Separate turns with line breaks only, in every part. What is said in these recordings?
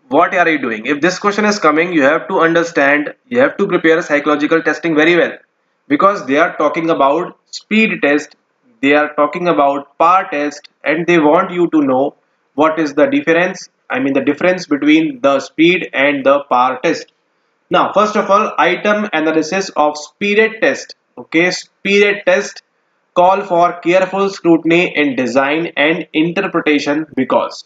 what are you doing? If this question is coming, you have to understand, you have to prepare psychological testing very well, because they are talking about speed test, they are talking about power test, and they want you to know what is the difference. I mean, the difference between the speed and the power test. Now, first of all, item analysis of speed test. Okay, speed test call for careful scrutiny in design and interpretation because,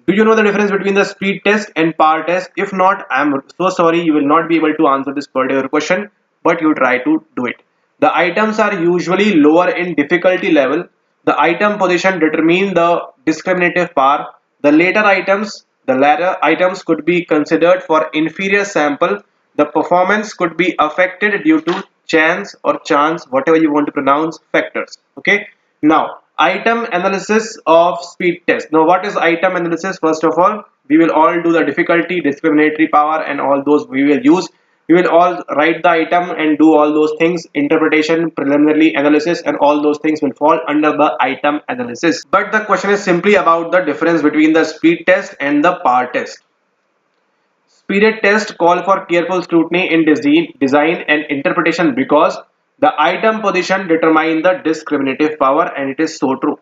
do you know the difference between the speed test and power test? If not, I'm so sorry, you will not be able to answer this particular question, but you try to do it. The items are usually lower in difficulty level. The item position determine the discriminative power. The latter items could be considered for inferior sample. The performance could be affected due to chance, whatever you want to pronounce, factors. Okay. Now, item analysis of speed test. Now, what is item analysis? First of all, we will all do the difficulty, discriminatory power, and all those we will use. We will all write the item and do all those things. Interpretation, preliminary analysis, and all those things will fall under the item analysis. But the question is simply about the difference between the speed test and the power test. Speed test call for careful scrutiny in design and interpretation because the item position determine the discriminative power, and it is so true.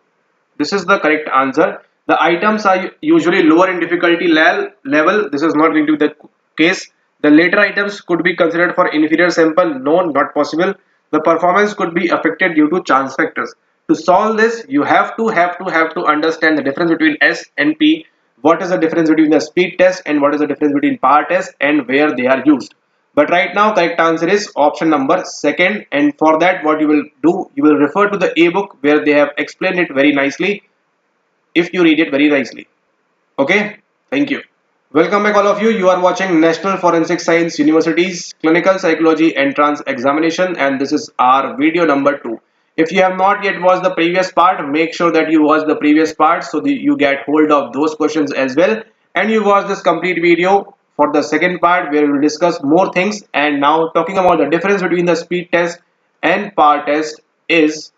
This is the correct answer. The items are usually lower in difficulty level. This is not going to be the case. The later items could be considered for inferior sample. No, not possible. The performance could be affected due to chance factors. To solve this, you have to understand the difference between S and P. What is the difference between the speed test and what is the difference between power test and where they are used. But right now, correct answer is option number second. And for that, what you will do, you will refer to the ebook where they have explained it very nicely if you read it very nicely. Okay, thank you. Welcome back, all of you. You are watching National Forensic Science University's Clinical Psychology Entrance Examination, and this is our video number 2. If you have not yet watched the previous part, make sure that you watch the previous part so that you get hold of those questions as well. And you watch this complete video for the second part where we will discuss more things. And now, talking about the difference between the speed test and power test is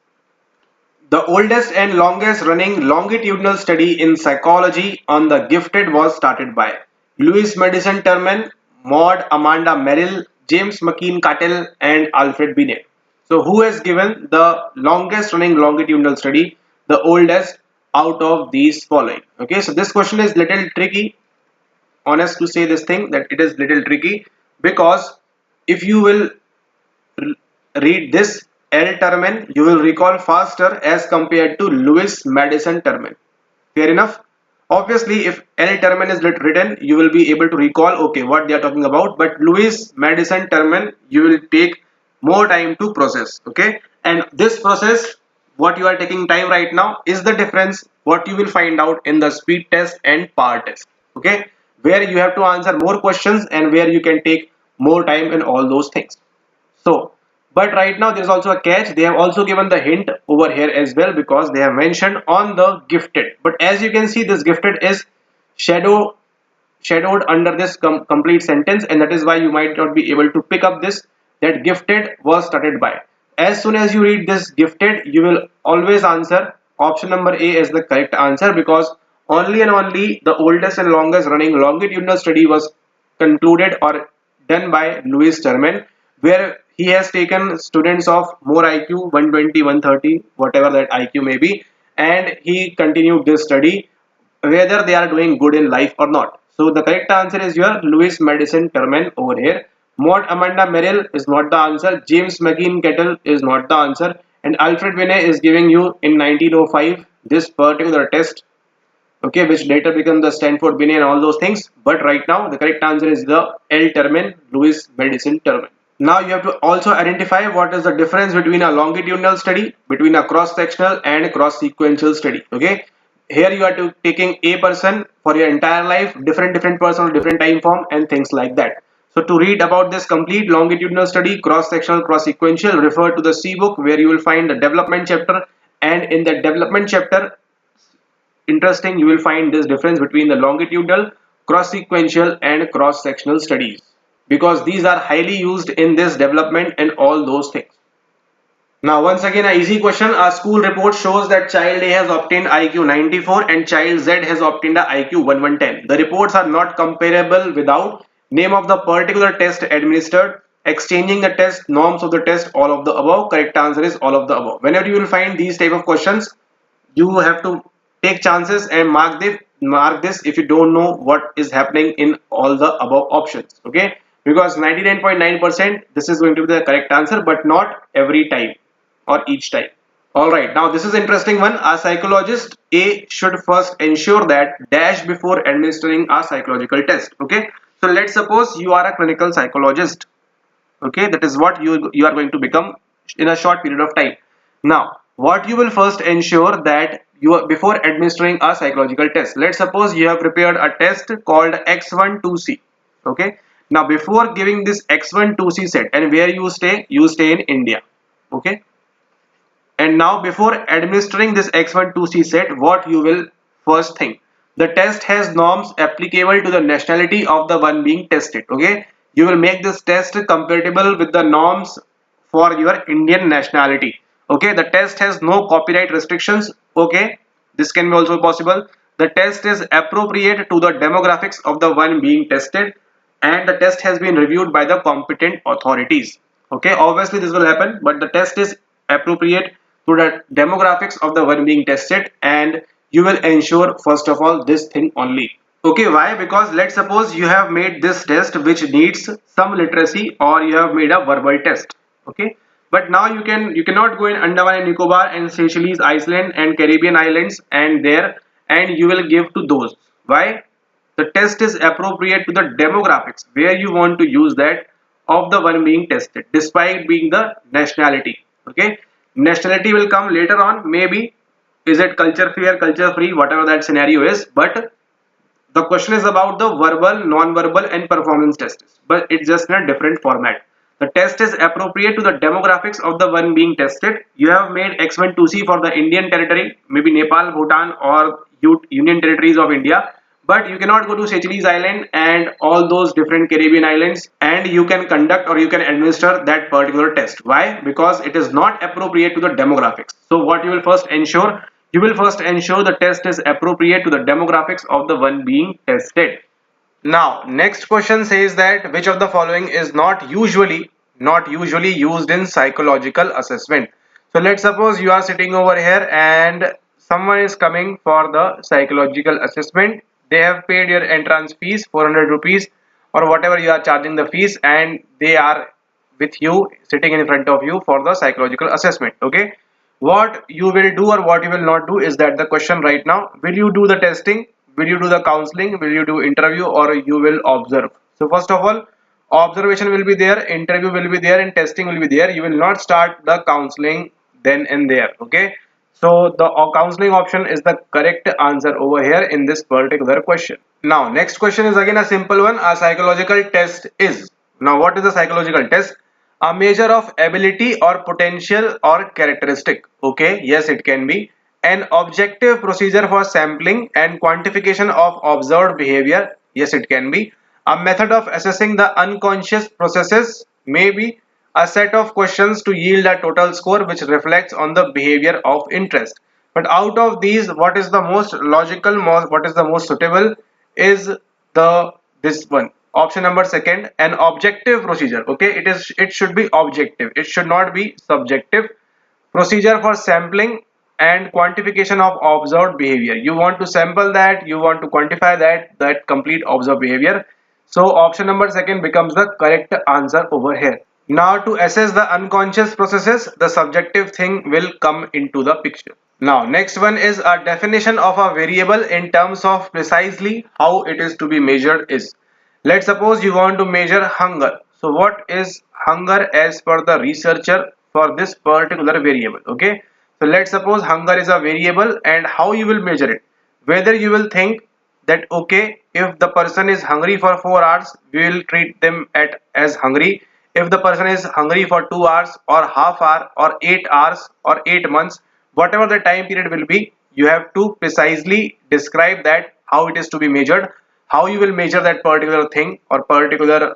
the oldest and longest running longitudinal study in psychology on the gifted was started by Louis Madison Terman, Maud Amanda Merrill, James McKean Cattell, and Alfred Binet. So, who has given the longest running longitudinal study, the oldest out of these following? Okay, so this question is little tricky. Honest to say this thing that it is little tricky because if you will read this L Terman, you will recall faster as compared to Lewis Madison Terman. Fair enough? Obviously, if L Terman is written, you will be able to recall, okay, what they are talking about. But Lewis Madison Terman, you will take more time to process. Okay, and this process, what you are taking time right now, is the difference what you will find out in the speed test and power test. Okay, where you have to answer more questions and where you can take more time in all those things. So, but right now there's also a catch. They have also given the hint over here as well because they have mentioned on the gifted. But as you can see, this gifted is shadowed under this complete sentence, and that is why you might not be able to pick up this that gifted was started by. As soon as you read this gifted, you will always answer option number A as the correct answer because only and only the oldest and longest running longitudinal study was concluded or done by Louis Terman, where he has taken students of more IQ 120, 130, whatever that IQ may be, and he continued this study whether they are doing good in life or not. So the correct answer is your Louis Madison Terman over here. Maud Amanda Merrill is not the answer. James McKean Kettle is not the answer. And Alfred Binet is giving you in 1905 this particular test, okay, which later became the Stanford Binet and all those things. But right now, the correct answer is the L Terman, Louis Madison Terman. Now you have to also identify what is the difference between a longitudinal study, between a cross-sectional and cross-sequential study. Okay, here you are taking a person for your entire life, different person, different time form, and things like that. So to read about this complete longitudinal study, cross-sectional, cross-sequential, refer to the C book where you will find the development chapter, and in the development chapter, interesting, you will find this difference between the longitudinal, cross-sequential, and cross-sectional studies because these are highly used in this development and all those things. Now, once again, a easy question. A school report shows that child A has obtained IQ 94 and child Z has obtained a IQ 1110. The reports are not comparable without name of the particular test administered, exchanging the test, norms of the test, all of the above. Correct answer is all of the above. Whenever you will find these type of questions, you have to take chances and mark this if you don't know what is happening in all the above options. Okay, because 99.9% this is going to be the correct answer, but not every time or each time. All right, now this is interesting one. A psychologist A should first ensure that dash before administering a psychological test. Okay, so let's suppose you are a clinical psychologist. Okay, that is what you are going to become in a short period of time. Now what you will first ensure that you are before administering a psychological test. Let's suppose you have prepared a test called X12C. Okay, now before giving this X12C set, and where you stay in India. Okay, and now before administering this X12C set, what you will first think? The test has norms applicable to the nationality of the one being tested. Okay, you will make this test compatible with the norms for your Indian nationality. Okay, the test has no copyright restrictions. Okay, this can be also possible. The test is appropriate to the demographics of the one being tested, and the test has been reviewed by the competent authorities. Okay, obviously this will happen, but the test is appropriate to the demographics of the one being tested, and you will ensure first of all this thing only. Okay, why? Because let's suppose you have made this test which needs some literacy, or you have made a verbal test. Okay, but now you cannot go in Andaman and Nicobar and Seychelles Iceland and Caribbean islands and there, and you will give to those. Why? The test is appropriate to the demographics where you want to use that of the one being tested, despite being the nationality. Okay, nationality will come later on, maybe. Is it culture free or culture free, whatever that scenario is, but the question is about the verbal, non-verbal and performance tests, but it's just in a different format. The test is appropriate to the demographics of the one being tested. You have made X12C for the Indian territory, maybe Nepal, Bhutan or Union territories of India, but you cannot go to Seychelles Island and all those different Caribbean islands and you can conduct or you can administer that particular test. Why? Because it is not appropriate to the demographics. So what you will first ensure? You will first ensure the test is appropriate to the demographics of the one being tested. Now, next question says that which of the following is not usually used in psychological assessment. So let's suppose you are sitting over here and someone is coming for the psychological assessment. They have paid your entrance fees 400 rupees or whatever you are charging the fees, and they are with you sitting in front of you for the psychological assessment. Okay, what you will do or what you will not do is that the question right now. Will you do the testing, will you do the counseling, will you do interview, or you will observe? So first of all, observation will be there, interview will be there, and testing will be there. You will not start the counseling then and there. Okay, so the counseling option is the correct answer over here in this particular question. Now next question is again a simple one. A psychological test is, now what is a psychological test? A measure of ability or potential or characteristic. Okay, yes, it can be an objective procedure for sampling and quantification of observed behavior. Yes, it can be a method of assessing the unconscious processes. Maybe a set of questions to yield a total score which reflects on the behavior of interest. But out of these, what is the most logical, what is the most suitable is the this one, option number second, an objective procedure. Okay, it should be objective, it should not be subjective. Procedure for sampling and quantification of observed behavior. You want to sample that, you want to quantify that complete observed behavior. So option number second becomes the correct answer over here. Now to assess the unconscious processes, the subjective thing will come into the picture. Now next one is a definition of a variable in terms of precisely how it is to be measured is. Let's suppose you want to measure hunger. So what is hunger as per the researcher for this particular variable? Okay, so let's suppose hunger is a variable, and how you will measure it? Whether you will think that okay, if the person is hungry for 4 hours, we will treat them as hungry. If the person is hungry for 2 hours or half hour or 8 hours or 8 months, whatever the time period will be, you have to precisely describe that how it is to be measured, how you will measure that particular thing or particular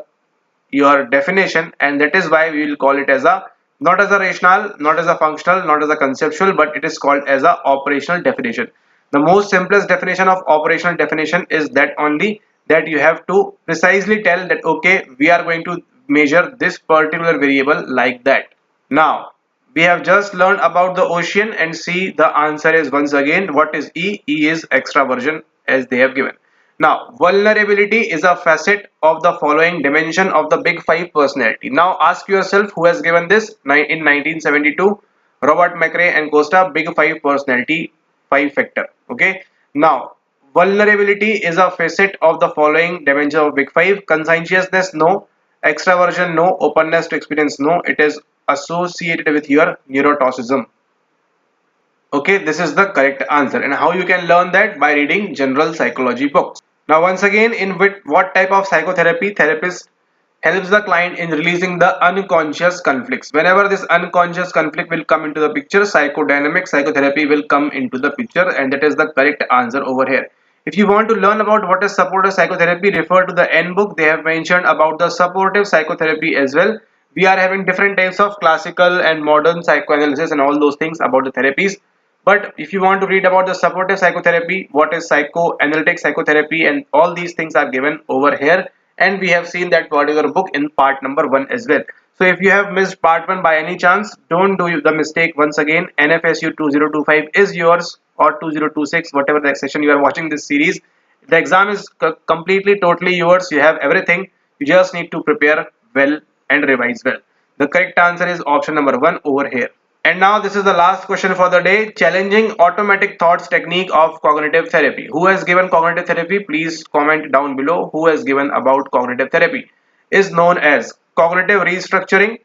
your definition, and that is why we will call it as a Not as a rational, not as a functional, not as a conceptual, but it is called as a operational definition. The most simplest definition of operational definition is that only that you have to precisely tell that okay, we are going to measure this particular variable like that. Now, we have just learned about the ocean and see the answer is once again what is E? E is extraversion as they have given. Now, vulnerability is a facet of the following dimension of the big five personality. Now, ask yourself who has given this in 1972. Robert McRae and Costa, big five personality, five factor. Okay. Now, vulnerability is a facet of the following dimension of big five. Conscientiousness, no. Extraversion, no. Openness to experience, no. It is associated with your neuroticism. Okay, this is the correct answer. And how you can learn that? By reading general psychology books. Now, once again, in what type of psychotherapy therapist helps the client in releasing the unconscious conflicts? Whenever this unconscious conflict will come into the picture, psychodynamic psychotherapy will come into the picture, and that is the correct answer over here. If you want to learn about what is supportive psychotherapy, refer to the N book. They have mentioned about the supportive psychotherapy as well. We are having different types of classical and modern psychoanalysis and all those things about the therapies. But if you want to read about the supportive psychotherapy, what is psychoanalytic psychotherapy, and all these things are given over here. And we have seen that particular book in part number 1 as well. So if you have missed part 1 by any chance, don't do the mistake once again. NFSU 2025 is yours, or 2026, whatever the session you are watching this series. The exam is completely, totally yours. You have everything. You just need to prepare well and revise well. The correct answer is option number 1 over here. And now this is the last question for the day. Challenging automatic thoughts technique of cognitive therapy. Who has given cognitive therapy? Please comment down below who has given about cognitive therapy. Is known as cognitive restructuring,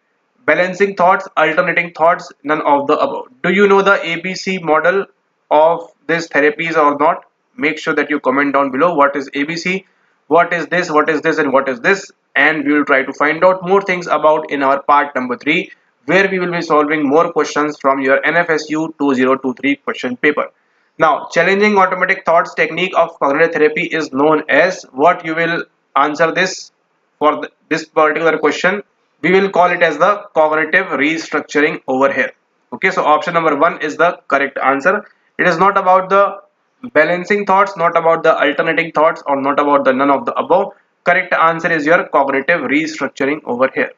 balancing thoughts, alternating thoughts, none of the above. Do you know the ABC model of these therapies or not? Make sure that you comment down below what is ABC, what is this, and what is this. And we will try to find out more things about in our part number 3, where we will be solving more questions from your NFSU 2023 question paper. Now, challenging automatic thoughts technique of cognitive therapy is known as what? You will answer this for this particular question. We will call it as the cognitive restructuring over here. Okay, so option number 1 is the correct answer. It is not about the balancing thoughts, not about the alternating thoughts, or not about the none of the above. Correct answer is your cognitive restructuring over here.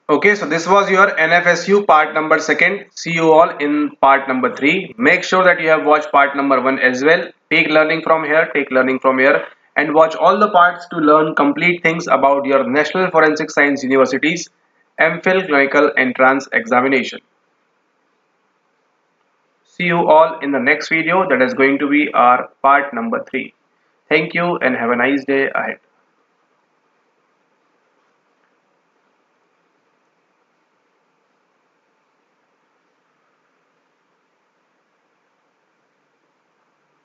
Okay, so this was your NFSU part number 2nd. See you all in part number 3. Make sure that you have watched part number 1 as well. Take learning from here, take learning from here, and watch all the parts to learn complete things about your National Forensic Science University's Mphil Clinical Entrance Examination. See you all in the next video, that is going to be our part number 3. Thank you and have a nice day ahead.